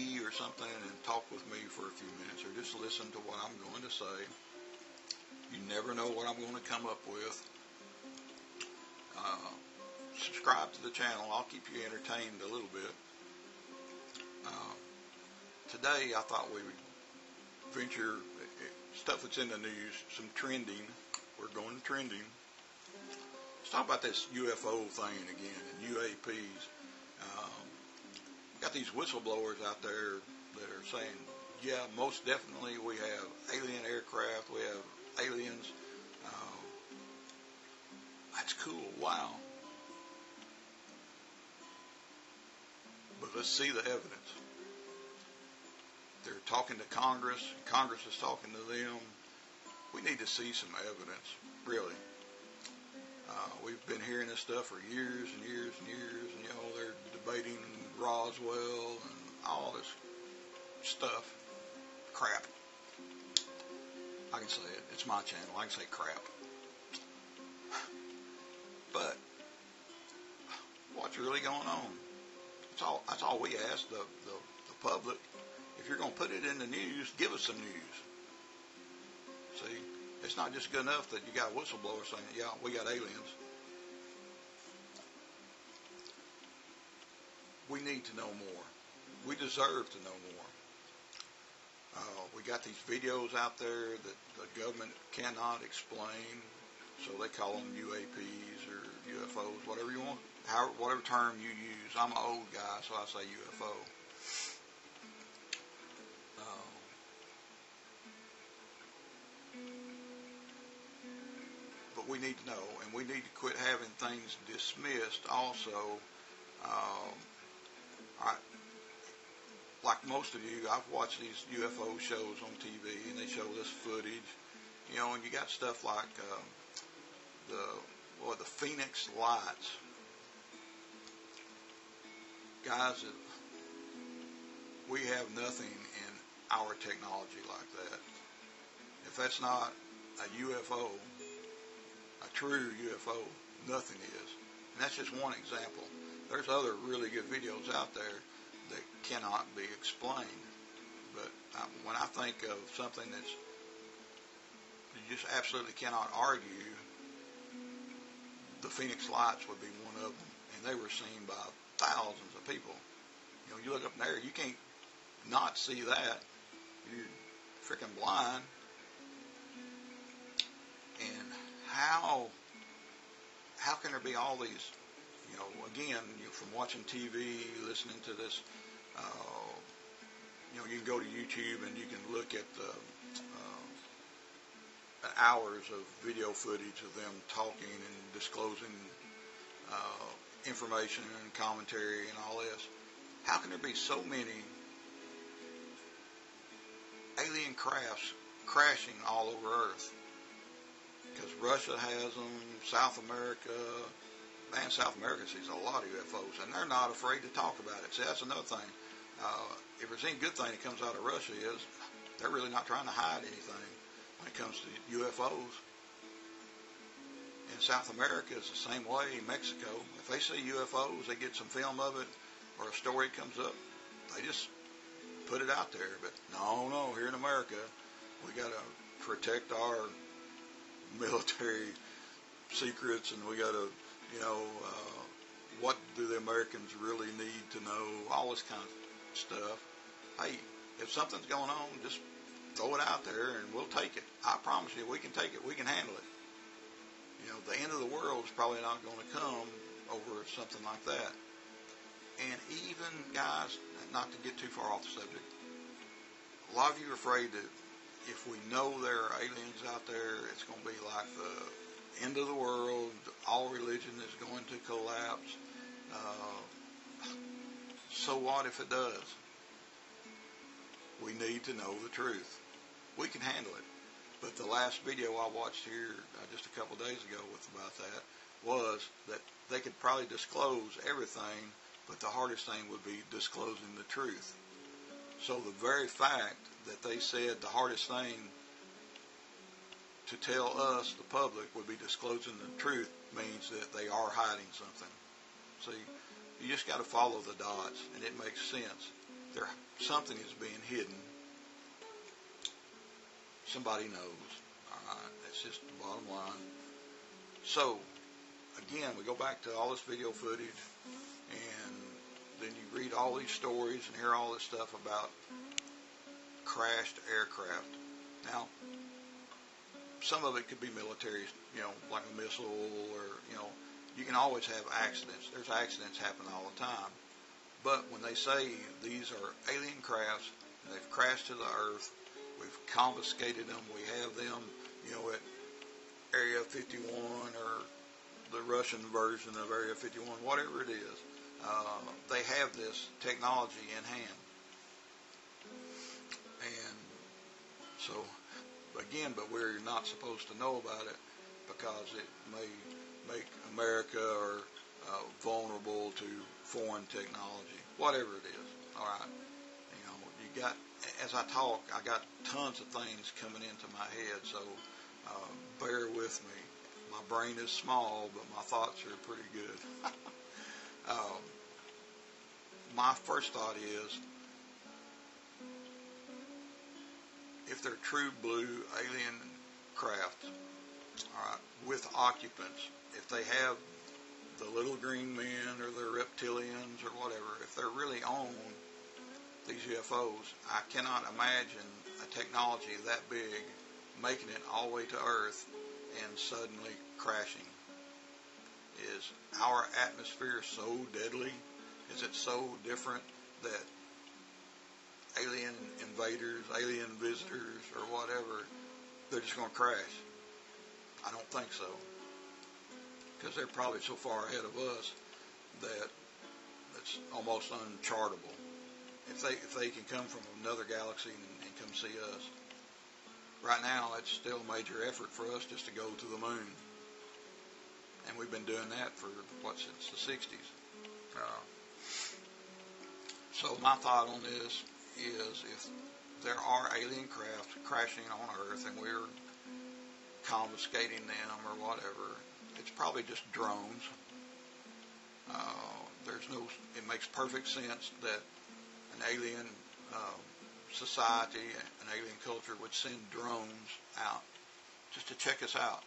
tea or something and talk with me for a few minutes, or just listen to what I'm going to say. You never know what I'm going to come up with. Subscribe to the channel. I'll keep you entertained a little bit. Today I thought we would venture stuff that's in the news, some trending. We're going trending. Let's talk about this UFO thing again and UAPs. Got these whistleblowers out there that are saying, yeah, most definitely we have alien aircraft, we have aliens. That's cool, wow. But let's see the evidence. They're talking to Congress, and Congress is talking to them. We need to see some evidence, really. We've been hearing this stuff for years and years and years, and they're debating Roswell and all this stuff. Crap. I can say it. It's my channel. I can say crap. But what's really going on? That's all we ask the public. If you're going to put it in the news, give us some news. See, it's not just good enough that you got a whistleblower saying, yeah, we got aliens. We need to know more. We deserve to know more. We got these videos out there that the government cannot explain, so they call them UAPs or UFOs, whatever you want, whatever term you use. I'm an old guy, so I say UFO. But we need to know, and we need to quit having things dismissed also. Like most of you, I've watched these UFO shows on TV, and they show this footage, and you got stuff like the Phoenix Lights. Guys, we have nothing in our technology like that. If that's not a UFO, a true UFO, nothing is. And that's just one example. There's other really good videos out there that cannot be explained. But when I think of something that's you just absolutely cannot argue, the Phoenix Lights would be one of them. And they were seen by thousands of people. You look up in there, you can't not see that. You're freaking blind. And how can there be all these, again, from watching TV, listening to this, you can go to YouTube and you can look at the hours of video footage of them talking and disclosing information and commentary and all this. How can there be so many alien crafts crashing all over Earth? Because Russia has them, South America, South America sees a lot of UFOs, and they're not afraid to talk about it. See, that's another thing. If there's any good thing that comes out of Russia is they're really not trying to hide anything when it comes to UFOs. And South America is the same way. Mexico, if they see UFOs, they get some film of it, or a story comes up, they just put it out there. But no, here in America, we got to protect our military secrets, and we got to, what do the Americans really need to know, all this kind of stuff. Hey, if something's going on, just throw it out there and we'll take it. I promise you, we can take it, we can handle it. The end of the world is probably not going to come over something like that. And even, guys, not to get too far off the subject, a lot of you are afraid that if we know there are aliens out there, it's going to be like the end of the world, all religion is going to collapse. So what if it does? We need to know the truth. We can handle it. But the last video I watched here just a couple days ago about that was that they could probably disclose everything, but the hardest thing would be disclosing the truth. So the very fact that they said the hardest thing to tell us, the public, would be disclosing the truth means that they are hiding something. See, you just got to follow the dots, and it makes sense. something is being hidden. Somebody knows. All right, that's just the bottom line. So, again, we go back to all this video footage, and then you read all these stories and hear all this stuff about crashed aircraft. Now, some of it could be military, like a missile, or, you can always have accidents. There's accidents happening all the time. But when they say these are alien crafts, and they've crashed to the earth, we've confiscated them, we have them, at Area 51 or the Russian version of Area 51, whatever it is, they have this technology in hand. And so, again, but we're not supposed to know about it because it may make America or vulnerable to foreign technology, whatever it is. All right, you got. As I talk, I got tons of things coming into my head, so bear with me. My brain is small, but my thoughts are pretty good. My first thought is, if they're true blue alien craft, all right, with occupants, if they have the little green men or the reptilians or whatever, if they're really on these UFOs, I cannot imagine a technology that big making it all the way to Earth and suddenly crashing. Is our atmosphere so deadly? Is it so different that alien invaders, alien visitors, or whatever, they're just going to crash? I don't think so, because they're probably so far ahead of us that it's almost unchartable. If they can come from another galaxy and come see us. Right now, it's still a major effort for us just to go to the moon. And we've been doing that for, since the 60s. So my thought on this is, if there are alien craft crashing on Earth and we're confiscating them or whatever, it's probably just drones. It makes perfect sense that an alien society, an alien culture would send drones out just to check us out.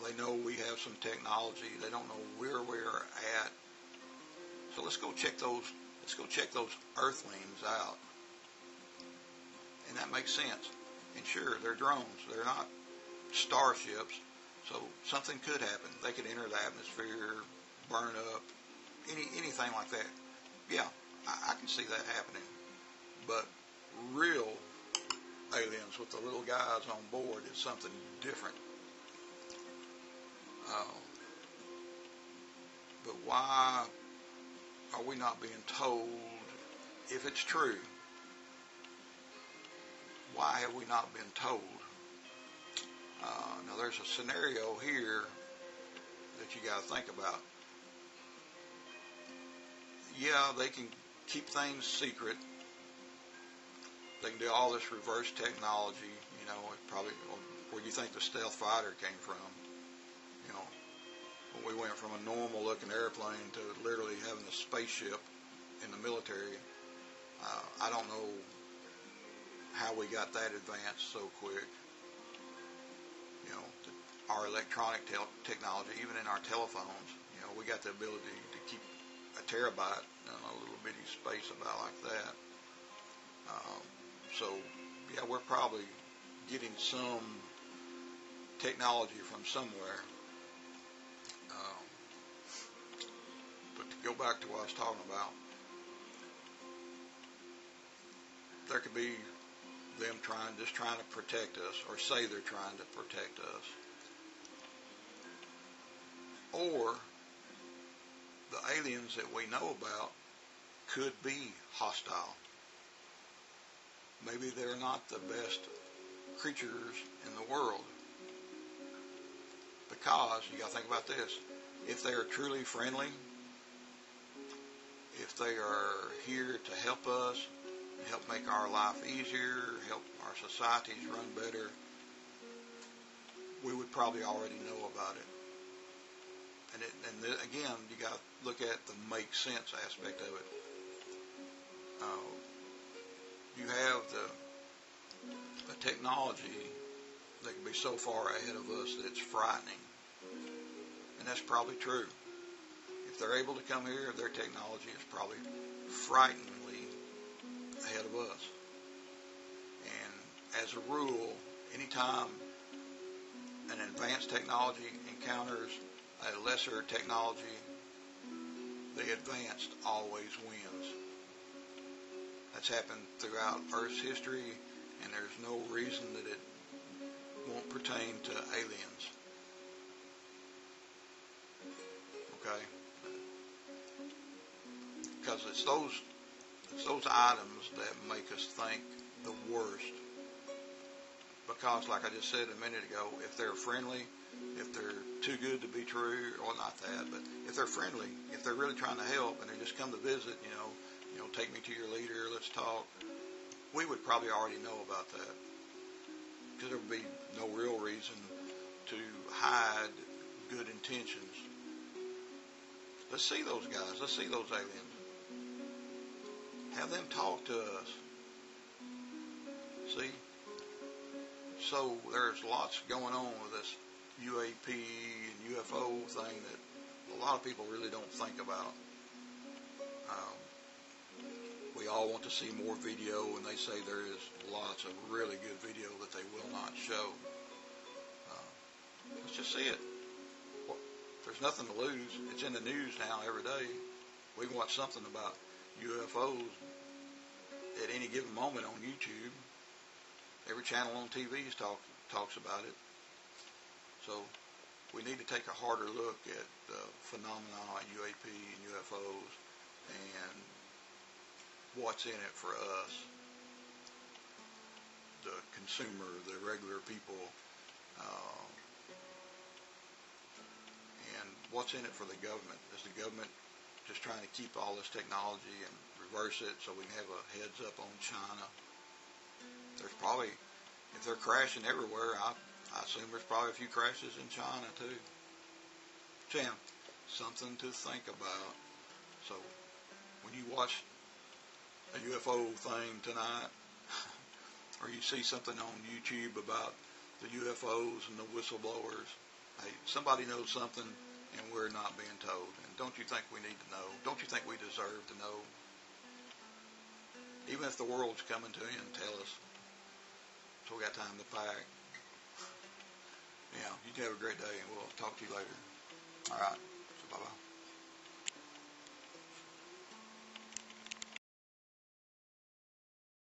They know we have some technology. They don't know where we're at. So let's go check those Earthlings out. And that makes sense. And sure, they're drones. They're not starships. So something could happen. They could enter the atmosphere, burn up, anything like that. Yeah, I can see that happening. But real aliens with the little guys on board is something different. But why are we not being told, if it's true, why have we not been told? Now there's a scenario here that you got to think about. Yeah, they can keep things secret. They can do all this reverse technology, probably where you think the stealth fighter came from. When we went from a normal looking airplane to literally having a spaceship in the military. I don't know how we got that advanced so quick. Our electronic technology, even in our telephones, we got the ability to keep a terabyte in a little bitty space about like that. So, yeah, we're probably getting some technology from somewhere. But to go back to what I was talking about, there could be them just trying to protect us, or say they're trying to protect us. Or the aliens that we know about could be hostile. Maybe they're not the best creatures in the world. Because, you got to think about this, if they are truly friendly, if they are here to help us, help make our life easier, help our societies run better, we would probably already know about it. And again, you got to look at the make sense aspect of it. have the technology that can be so far ahead of us that it's frightening. And that's probably true. If they're able to come here, their technology is probably frighteningly ahead of us. And as a rule, anytime an advanced technology encounters a lesser technology, the advanced always wins. That's happened throughout Earth's history, and there's no reason that it won't pertain to aliens. Okay? Because it's those items that make us think the worst. Because, like I just said a minute ago, if they're friendly, if they're too good to be true, or not that, but if they're friendly, if they're really trying to help and they just come to visit, take me to your leader, let's talk, we would probably already know about that. Because there would be no real reason to hide good intentions. Let's see those guys. Let's see those aliens. Have them talk to us. See? So there's lots going on with this UAP and UFO thing that a lot of people really don't think about. We all want to see more video, and they say there is lots of really good video that they will not show. Let's just see it. There's nothing to lose. It's in the news now every day. We can watch something about UFOs at any given moment on YouTube. Every channel on TV talks about it. So we need to take a harder look at the phenomena UAP and UFOs and what's in it for us, the consumer, the regular people, and what's in it for the government. Is the government just trying to keep all this technology and reverse it so we can have a heads up on China? There's probably, if they're crashing everywhere, I assume there's probably a few crashes in China too. Sam, something to think about. So when you watch a UFO thing tonight, or you see something on YouTube about the UFOs and the whistleblowers, hey, somebody knows something and we're not being told. And don't you think we need to know? Don't you think we deserve to know? Even if the world's coming to an end, tell us. So we got time to pack. Yeah, you have a great day, and we'll talk to you later. All right, so bye-bye.